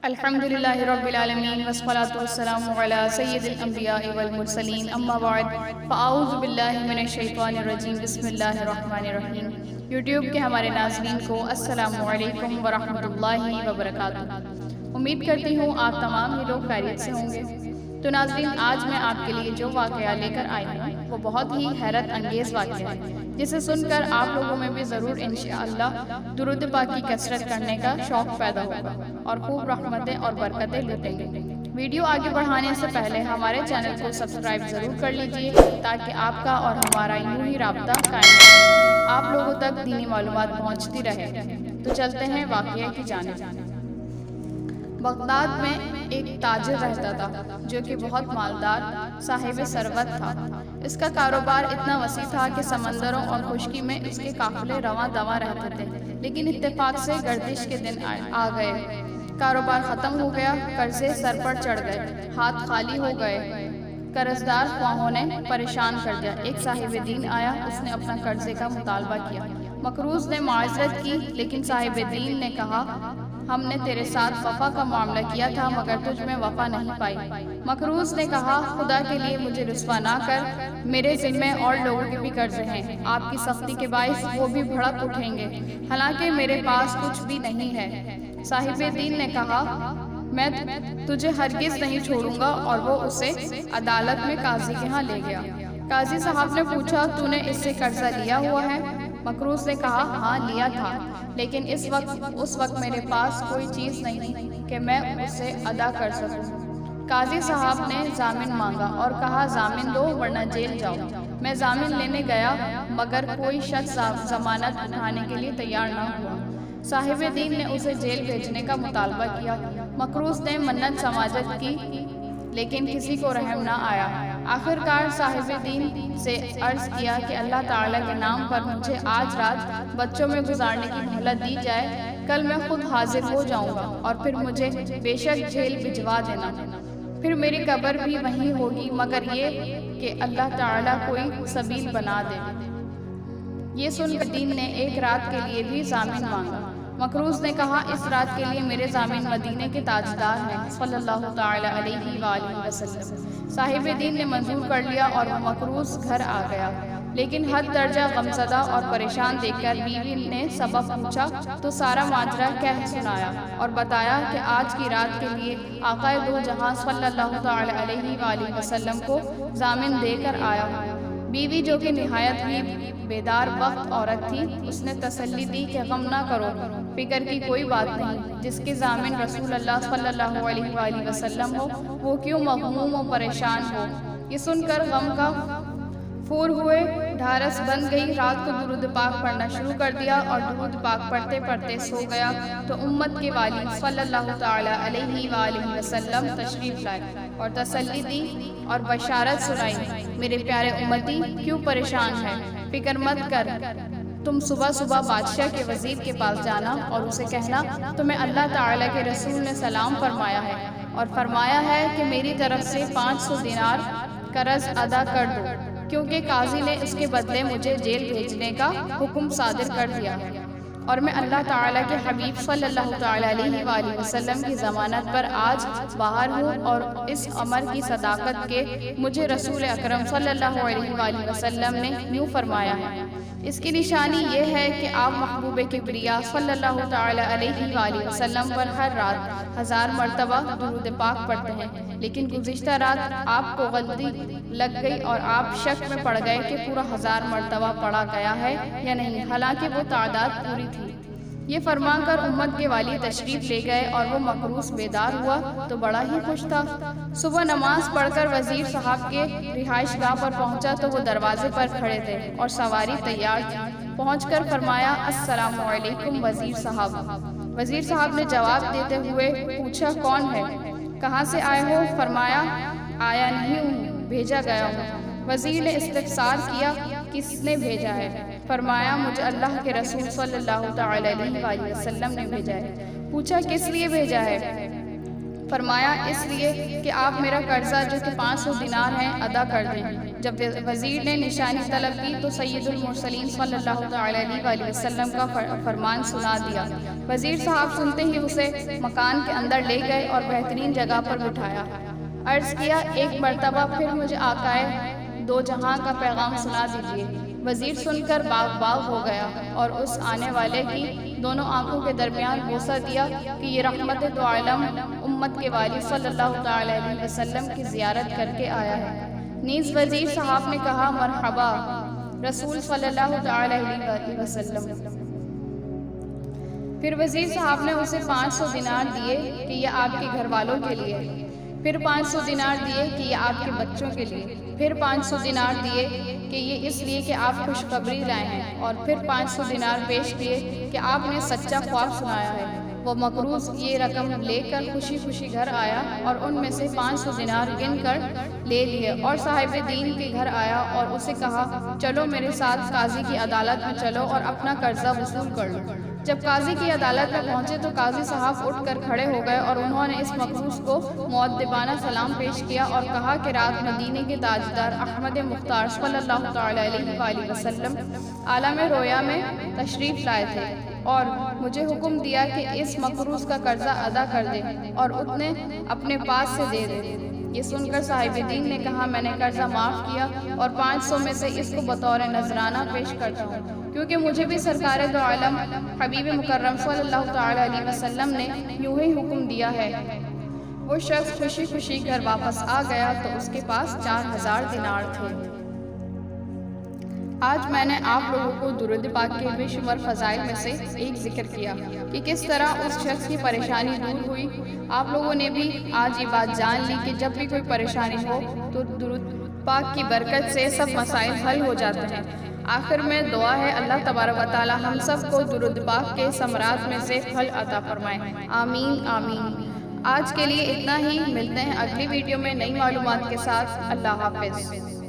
الحمدللہ رب العالمین والصلاة والسلام علی سید الانبیاء والمرسلین اما بعد فاعوذ باللہ من الشیطان الرجیم بسم اللہ الرحمن الرحیم۔ یوٹیوب کے ہمارے ناظرین کو السلام علیکم ورحمۃ اللہ وبرکاتہ۔ امید کرتی ہوں آپ تمام ہی لوگ خیریت سے ہوں گے۔ تو ناظرین، آج میں آپ کے لیے جو واقعہ لے کر آئی ہوں وہ بہت ہی حیرت انگیز واقعہ ہے، جسے سن کر آپ لوگوں میں بھی ضرور انشاءاللہ درود پاک کی کثرت کرنے کا شوق پیدا ہوگا اور خوب رحمتیں اور برکتیں لوٹیں گے۔ ویڈیو آگے بڑھانے سے پہلے ہمارے چینل کو سبسکرائب ضرور کر لیجئے تاکہ آپ کا اور ہمارا یوں ہی رابطہ قائم رہے، آپ لوگوں تک دینی معلومات پہنچتی رہے۔ تو چلتے ہیں واقعے کی جانب۔ بغداد میں ایک تاجر رہتا تھا جو کہ بہت مالدار صاحب ثروت تھا۔ اس کا کاروبار اتنا وسیع تھا کہ سمندروں اور خشکی میں اس کے قافلے رواں دواں رہتے تھے، لیکن اتفاق سے گردش کے دن آ گئے، کاروبار ختم ہو گیا، قرضے سر پر چڑھ گئے، ہاتھ خالی ہو گئے، قرضدار خواہوں نے پریشان کر دیا۔ ایک صاحب دین آیا، اس نے اپنا قرضے کا مطالبہ کیا۔ مقروض نے معذرت کی، لیکن صاحب دین نے کہا ہم نے تیرے ساتھ وفا کا معاملہ کیا تھا مگر تجھ میں وفا نہیں پائی۔ مقروض نے کہا خدا کے لیے مجھے رسوا نہ کر، میرے ذمے اور لوگوں کے بھی قرضے ہیں، آپ کی سختی کے باعث وہ بھی بھڑک اٹھیں گے، حالانکہ میرے پاس کچھ بھی نہیں ہے۔ صاحب دین نے کہا میں تجھے ہرگز نہیں چھوڑوں گا، اور وہ اسے عدالت میں قاضی کے ہاں لے گیا۔ قاضی صاحب نے پوچھا تو نے اس سے قرضہ لیا ہوا ہے؟ مقروض نے کہا ہاں لیا تھا، لیکن اس وقت میرے پاس کوئی چیز نہیں کہ میں اسے ادا کر سکوں۔ قاضی صاحب نے ضامن مانگا اور کہا ضامن دو ورنہ جیل جاؤ۔ میں ضامن لینے گیا مگر کوئی شخص ضمانت اٹھانے کے لیے تیار نہ ہوا۔ صاحب دین نے اسے جیل بھیجنے کا مطالبہ کیا۔ مقروض نے منت سماجت کی لیکن کسی کو رحم نہ آیا۔ آخرکار صاحب دین سے عرض کیا کہ اللہ تعالیٰ کے نام پر مجھے آج رات بچوں میں گزارنے کی مہلت دی جائے، کل میں خود حاضر ہو جاؤں گا اور پھر مجھے بے شک جیل بھجوا دینا، پھر میری قبر بھی وہیں ہوگی مگر یہ کہ اللہ تعالیٰ کوئی سبیل بنا دے۔ یہ سن کر دین نے ایک رات کے لیے بھی ضامن مانگا۔ مقروض نے کہا اس رات کے لیے میرے ضامن مدینے کے تاجدار ہیں صلی اللہ تعالی علیہ وآلہ وسلم۔ صاحب دین نے منظور کر لیا اور وہ مقروض گھر آ گیا، لیکن حد درجہ غمزدہ اور پریشان دیکھ کر بیوی نے سبب پوچھا تو سارا ماجرا کہہ سنایا اور بتایا کہ آج کی رات کے لیے آقا دو جہاں صلی اللہ تعالی علیہ وآلہ وسلم کو ضامن دے کر آیا ہوں۔ بیوی جو کہ نہایت ہی بیدار وقت عورت تھی، اس نے تسلی دی کہ غم نہ کرو، فکر کی کوئی بات نہیں، جس کے ضامن رسول اللہ صلی اللہ علیہ وآلہ وسلم ہو وہ کیوں مغموم و پریشان ہو۔ یہ سن کر غم کا فور ہوئے، ڈھارس بن گئی، رات کو درود پاک پڑھنا شروع کر دیا اور درود پاک پڑھتے پڑھتے سو گیا تو امت کے والی صلی اللہ تعالی علیہ وآلہ وسلم تشریف لائے اور تسلی دی اور بشارت سنائی، میرے پیارے امتی کیوں پریشان ہے، فکر مت کر، تم صبح صبح بادشاہ کے وزیر کے پاس جانا اور اسے کہنا تمہیں اللہ تعالیٰ کے رسول نے سلام فرمایا ہے اور فرمایا ہے کہ میری طرف سے 500 دینار قرض ادا کر دو، کیونکہ قاضی نے اس کے بدلے مجھے جیل بھیجنے کا حکم صادر کر دیا ہے اور میں اللہ تعالیٰ کے حبیب صلی اللہ تعالیٰ علیہ وآلہ وسلم کی ضمانت پر آج باہر ہوں، اور اس امر کی صداقت کے مجھے رسول اکرم صلی اللہ علیہ وآلہ وسلم نے یوں فرمایا ہے۔ اس کی نشانی یہ ہے کہ آپ محبوب کبریا صلی اللہ تعالی علیہ وآلہ وسلم پر ہر رات 1000 مرتبہ درود پاک پڑھتے ہیں، لیکن گزشتہ رات آپ کو غلطی لگ گئی اور آپ شک میں پڑ گئے کہ پورا 1000 مرتبہ پڑھا گیا ہے یا نہیں، حالانکہ وہ تعداد پوری تھی۔ یہ فرما کر امت کے والی تشریف لے گئے اور وہ مقروض بیدار ہوا تو بڑا ہی خوش تھا۔ صبح نماز پڑھ کر وزیر صاحب کے رہائش گاہ پر پہنچا تو وہ دروازے پر کھڑے تھے اور سواری تیار تھی۔ پہنچ کر فرمایا السلام علیکم وزیر صاحب۔ وزیر صاحب نے جواب دیتے ہوئے پوچھا کون ہے، کہاں سے آئے ہو؟ فرمایا آیا نہیں ہوں، بھیجا گیا ہوں۔ وزیر نے استفسار کیا کس نے بھیجا ہے؟ فرمایا مجھے اللہ کے رسول صلی اللہ تعالی علیہ وآلہ وسلم نے بھیجا ہے۔ پوچھا کس لیے بھیجا ہے؟ فرمایا اس لیے کہ آپ میرا قرضہ جو کہ 500 دینار ہیں ادا کر دیں۔ جب وزیر نے نشانی طلب کی تو سید المرسلین صلی اللہ تعالیٰ علیہ وسلم کا فرمان سنا دیا۔ وزیر صاحب سنتے ہی اسے مکان کے اندر لے گئے اور بہترین جگہ پر بٹھایا۔ عرض کیا، ایک مرتبہ پھر مجھے آقائے دو جہاں کا پیغام سنا دیجیے۔ وزیر سن کر باغ ہو گیا اور اس آنے والے کی دونوں آنکھوں کے درمیان بوسہ دیا کہ یہ رحمت دو عالم امت کے والی صلی اللہ تعالیٰ علیہ وسلم کی زیارت کر کے آیا ہے۔ نیز وزیر صاحب نے کہا، مرحبا رسول صلی اللہ تعالیٰ علیہ وسلم۔ پھر وزیر صاحب نے اسے 500 دینار دیے کہ یہ آپ کے گھر والوں کے لیے، پھر 500 دینار دیے کہ یہ آپ کے بچوں کے لیے، پھر 500 دینار دیے کہ یہ اس لیے کہ آپ خوشخبری لائے ہیں، اور پھر 500 دینار پیش کیے کہ آپ نے سچا خواب سنایا ہے۔ وہ مقروض یہ رقم لے کر خوشی خوشی گھر آیا اور ان میں سے 500 دینار گن کر لے لیے اور صاحب دین کے گھر آیا اور اسے کہا، چلو میرے ساتھ قاضی کی عدالت میں چلو اور اپنا قرضہ وصول کر لو۔ جب قاضی کی عدالت میں پہنچے تو قاضی صاحب اٹھ کر کھڑے ہو گئے اور انہوں نے اس مقروض کو مؤدبانہ سلام پیش کیا اور کہا کہ رات مدینے کے تاجدار احمد مختار صلی اللہ تعالیٰ علیہ وسلم عالم رویا میں تشریف لائے تھے اور مجھے حکم دیا کہ اس مقروض کا قرضہ ادا کر دے اور اتنے اپنے پاس سے دے دے۔ یہ سن کر صاحب دین نے کہا، میں نے قرضہ معاف کیا اور 500 میں سے اس کو بطور نذرانہ پیش کرتا ہوں، کیونکہ مجھے بھی سرکار دو عالم حبیب مکرم صلی اللہ تعالیٰ علیہ وسلم نے یوں ہی حکم دیا ہے۔ وہ شخص خوشی خوشی گھر واپس آ گیا تو اس کے پاس 4000 دینار تھے۔ آج میں نے آپ لوگوں کو درود پاک کے بے شمار فضائل میں سے ایک ذکر کیا کہ کس طرح اس شخص کی پریشانی دور ہوئی۔ آپ لوگوں نے بھی آج یہ بات جان لی کہ جب بھی کوئی پریشانی ہو تو درود پاک کی برکت سے سب مسائل حل ہو جاتے ہیں۔ آخر میں دعا ہے اللہ تبارک و تعالی ہم سب کو درود پاک کے ثمرات میں سے پھل عطا فرمائے، آمین آمین۔ آج کے لیے اتنا ہی، ملتے ہیں اگلی ویڈیو میں نئی معلومات کے ساتھ۔ اللہ حافظ۔